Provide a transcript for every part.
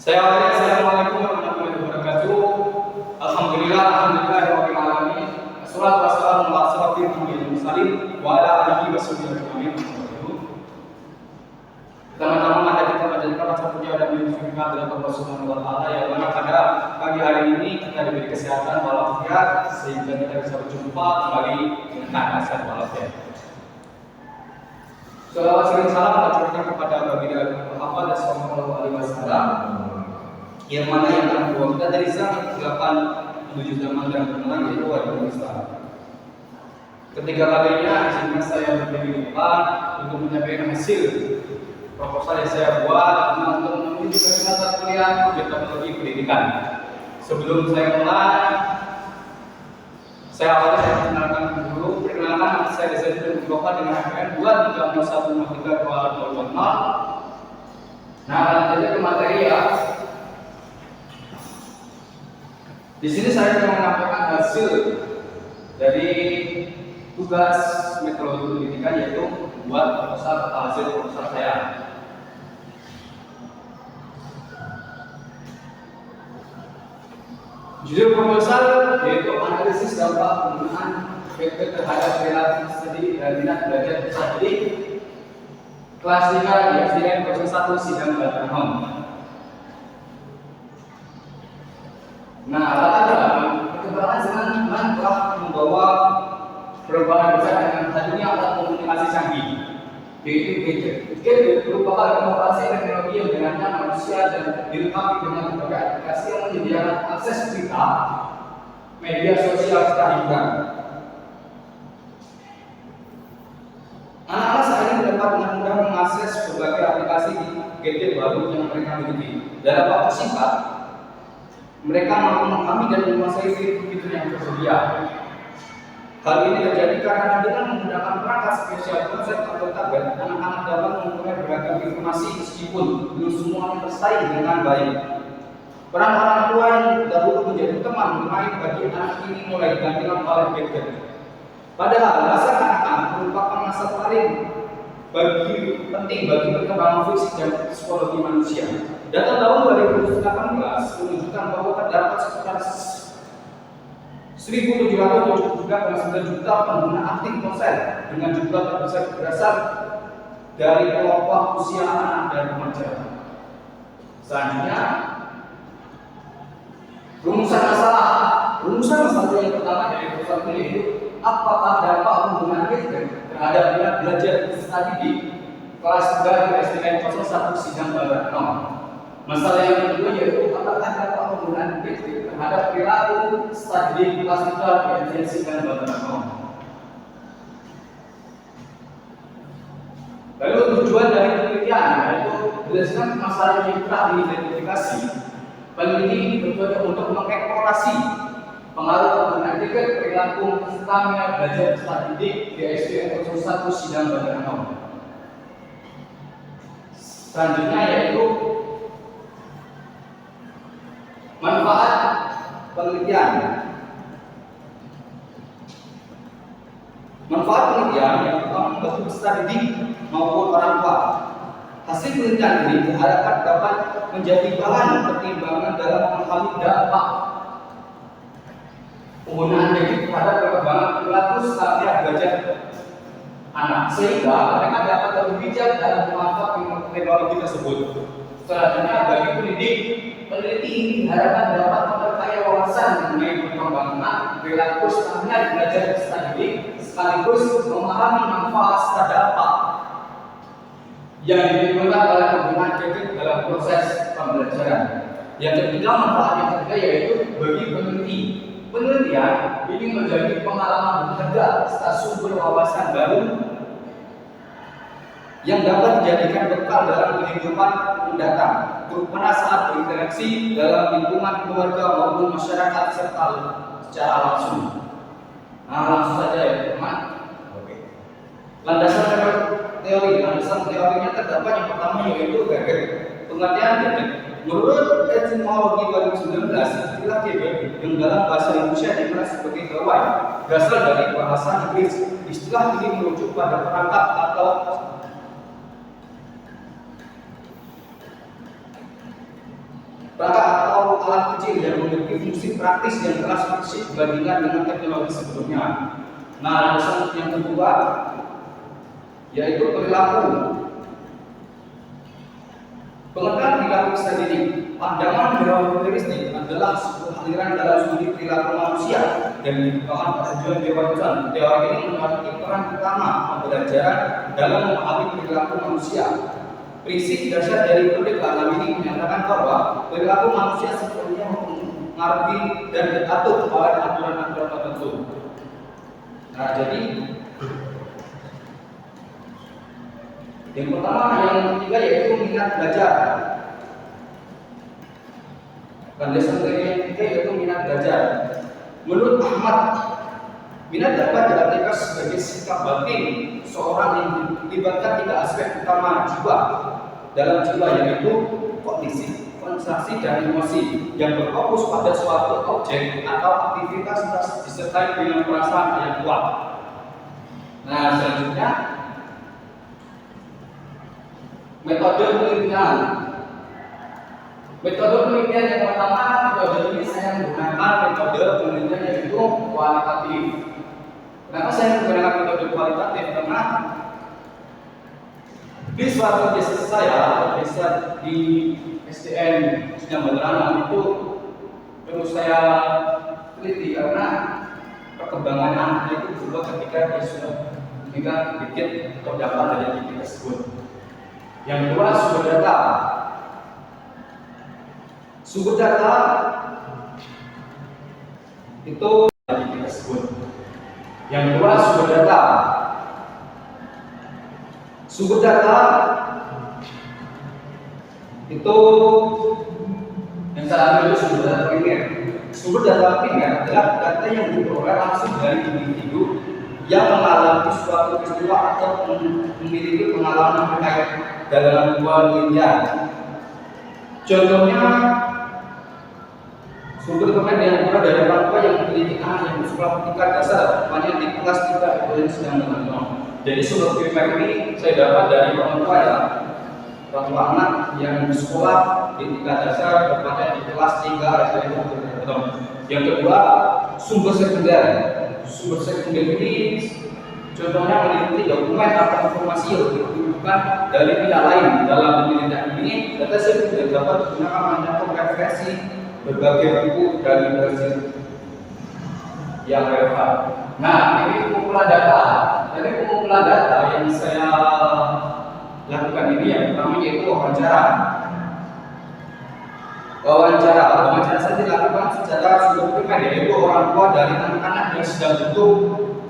Assalamualaikum warahmatullahi wabarakatuh. Alhamdulillahirabbil alamin. Wassalatu wassalamu ala asyrofil anbiya'i wal mursalin wa ala alihi washabihi ajmain. Pertama-tama mari kita panjatkan rasa puja dan syukur kepada Allah Subhanahu wa taala yang mana pada pagi hari ini kita diberi kesehatan walafiat sehingga kita bisa berjumpa kembali dengan nasihat walafiat. Salawat sering salam tercurahkan kepada Nabi Muhammad sallallahu alaihi wasallam yang mana yang telah membawa kita dari zaman 8 zaman dan kemenangan yaitu wajib Islam. Ketiga kalinya izinkan saya berdiri di depan untuk menyampaikan hasil proposal yang saya buat untuk menuju ke mata kuliah teknologi pendidikan. Sebelum saya mulai, saya perkenalkan dulu. Perkenalkan saya Zaidul Mustafa dengan APN 231132000. Nah, lanjut aja ke materi ya. Di sini saya akan menyampaikan hasil dari tugas metodologi pendidikan yaitu membuat proposal atau hasil proposal saya. Judul proposal yaitu analisis dampak penggunaan vektor terhadap relasi studi dan minat belajar peserta didik kelas 3 di SDN 01 Sidang Batangham. Nah, rata-rata perkembangan zaman telah membawa perubahan besar dengan hadirnya alat komunikasi canggih, yaitu gadget. Gadget merupakan inovasi teknologi yang dengannya manusia dan dilengkapi dengan berbagai aplikasi yang menyediakan akses berita, media sosial serta hiburan. Anak-anak saat ini dapat dengan mudah mengakses berbagai aplikasi di gadget baru yang mereka miliki. Dalam waktu singkat, mereka mampu memahami dan menguasai fitur-fitur yang tersedia. Hal ini terjadi karena dengan menggunakan perangkat spesial konsep atau tablet, anak-anak dapat memperoleh beragam informasi meskipun belum semuanya bersaing dengan baik. Peran orang tua yang dahulu menjadi teman bermain bagi anak ini mulai digantikan oleh gadget. Padahal masa anak-anak merupakan masa paling penting bagi perkembangan fisik dan psikologi manusia. Data tahun 2018 menunjukkan bahwa terdapat sekitar 1.773,9 juta pengguna aktif ponsel dengan jumlah terbesar berasal dari kelompok usia anak dan remaja. Selanjutnya, rumusan masalah yang pertama dari proposal ini yaitu apakah dampak penggunaan gadget terhadap minat belajar peserta didik kelas 3 di SDN 01 Sidang Batangham. Masalah yang kedua yaitu apakah dampak penggunaan gadget terhadap perilaku peserta didik kelas 3 di SDN Sidang Batangham. Lalu tujuan dari penelitian yaitu berdasarkan masalah yang telah diidentifikasi, peneliti bertujuan untuk mengeksplorasi pengaruh penggunaan gadget perilaku peserta minat belajar peserta didik di SDN 01 Sidang Batangham. Selanjutnya yaitu manfaat penelitian. Manfaat penelitian yang pertama bagi peserta didik maupun orang tua. Hasil penelitian ini diharapkan dapat menjadi bahan pertimbangan dalam memahami dampak penggunaan gadget terhadap perkembangan perilaku setiap belajar anak, sehingga mereka dapat lebih bijak dalam memanfaatkan teknologi tersebut. Selanjutnya bagi peneliti ini diharapkan dapat memperkaya wawasan mengenai perkembangan perilaku setiap belajar peserta didik, sekaligus memahami manfaat serta dampak yang ditimbulkan oleh penggunaan gadget dalam proses pembelajaran. Yang ketiga, manfaat yang ketiga yaitu bagi peneliti. Penelitian ini menjadi pengalaman berharga serta sumber wawasan baru yang dapat dijadikan bekal dalam kehidupan mendatang, terutama saat berinteraksi dalam lingkungan keluarga maupun masyarakat serta secara langsung. Nah, langsung saja ya teman. Landasan teorinya terdapat yang pertama yaitu gadget. Pengertian gadget. Menurut etimologi 2019, istilah gadget yang dalam bahasa Indonesia dikenal sebagai gawai berasal dari bahasa Inggris. Istilah ini merujuk pada perangkat atau perangkat atau alat kecil yang memiliki fungsi praktis yang keras fisik dibandingkan dengan teknologi sebelumnya. Nah, alasan yang kedua yaitu perilaku. Pengertian perilaku sendiri, pandangan behavioristik adalah sebuah aliran dalam studi perilaku manusia dan dikembangkan pada John Dewey. Teori ini memiliki peran utama pembelajaran dalam memahami perilaku manusia. Prinsip dasar dari pendekatan ini menyatakan bahwa perilaku manusia sepenuhnya mempengaruhi dan diatur oleh aturan-aturan tertentu. Nah, jadi yang pertama, yang ketiga yaitu minat belajar. Landasan yang ketiga yaitu minat belajar. Menurut Ahmad, minat dapat diartikan sebagai sikap batin seorang yang dilibatkan tiga aspek utama jiwa. Dalam jiwa yaitu kognitif, konsentrasi, dan emosi yang berfokus pada suatu objek atau aktivitas disertai dengan perasaan yang kuat. Nah, selanjutnya metode penelitian. Metode penelitian yang pertama, metode ini saya menggunakan metode penelitian yaitu kualitatif. Kenapa saya menggunakan metode kualitatif? Karena di suatu tesis saya, di SDN Jambalanang itu perlu saya teliti karena perkembangan anak itu berubah ketika dia sudah memegang bibit atau data dari bibit tersebut. Yang kedua, sumber data. Sumber data itu dari bibit tersebut. Yang kedua, sumber data. Sumber data itu yang saya ambil itu sumber data primer. Sumber data primer adalah data yang diperoleh langsung dari individu yang mengalami suatu peristiwa atau memiliki pengalaman terkait dalam penelitian. Contohnya, sumber primer yang diperoleh dari orang tua yang memiliki anak yang bersekolah tingkat dasar, hanya di kelas 3 itu yang sedang menonton. Jadi sumber primer ini saya dapat dari orang tua ya, orang tua anak yang bersekolah di tingkat dasar berada di kelas 3 SD. Yang kedua, sumber sekunder. Sumber sekunder ini contohnya meneliti dokumen atau informasi yang dikumpulkan dari pihak lain. Dalam penelitian ini, data sekunder dapat digunakan untuk referensi berbagai buku dari versi yang relevan. Nah, ini pengumpulan data. Jadi pengumpulan data yang saya lakukan ini yang pertama yaitu wawancara. Wawancara saya dilakukan secara sumber primer, yaitu orang tua dari anak-anak yang sedang duduk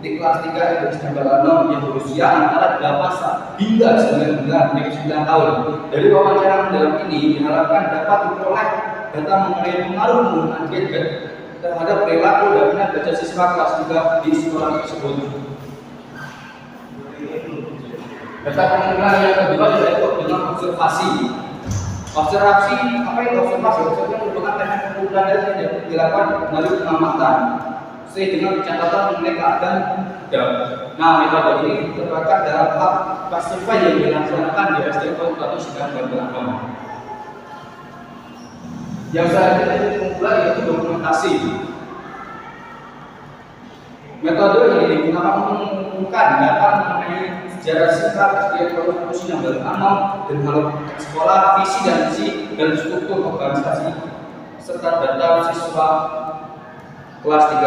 di kelas 3 itu sedang berada yang berusia antara 8 hingga 9 tahun. Dari wawancara dalam ini diharapkan dapat diperoleh data mengenai pengaruh penggunaan gadget terhadap perilaku dan minat baca siswa kelas 3 di sekolah tersebut. Data pengumpulan yang kedua yaitu dengan observasi. Observasi, apa itu observasi? Observasi merupakan teknik pengumpulan data yang dilakukan melalui pengamatan sesuai dengan catatan mengenai keadaan dan. Nah, metode ini terdapat dalam hal classify yang dilaksanakan di SDN Kabupaten sedang beragam. Yang selanjutnya pengumpulan yaitu dokumentasi. Metode ini digunakan untuk mengumpulkan data mengenai sejarah singkat SDN Kabupaten yang beragam dan hal sekolah, visi dan misi dan struktur organisasi serta data siswa kelas 3.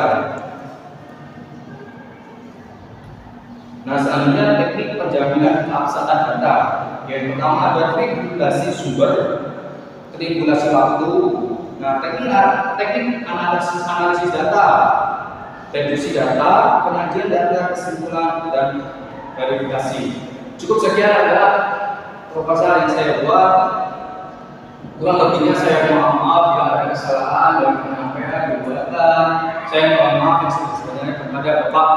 Nah, selanjutnya teknik penjaminan keabsahan data. Yang pertama ada triangulasi sumber, triangulasi waktu. Nah, teknik analisis data, reduksi data, penyajian data, kesimpulan dan verifikasi. Cukup sekian adalah proposal yang saya buat. Kurang lebihnya saya mohon maaf bila ada kesalahan dari penyampaian dibuatkan. Saya mohon maaf yang sebenarnya kepada Bapak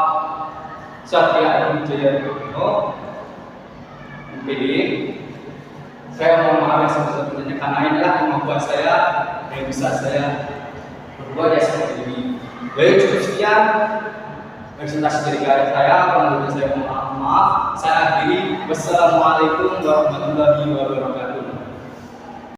Satria Adi Jaya MPD. Saya mohon maaf yang sebesar-besarnya karena inilah kemampuan saya yang bisa saya berbuat ya seperti ini. Baik, cukup sekian presentasi dari saya. Kalau saya mohon maaf, saya akhiri. Wassalamualaikum warahmatullahi wabarakatuh.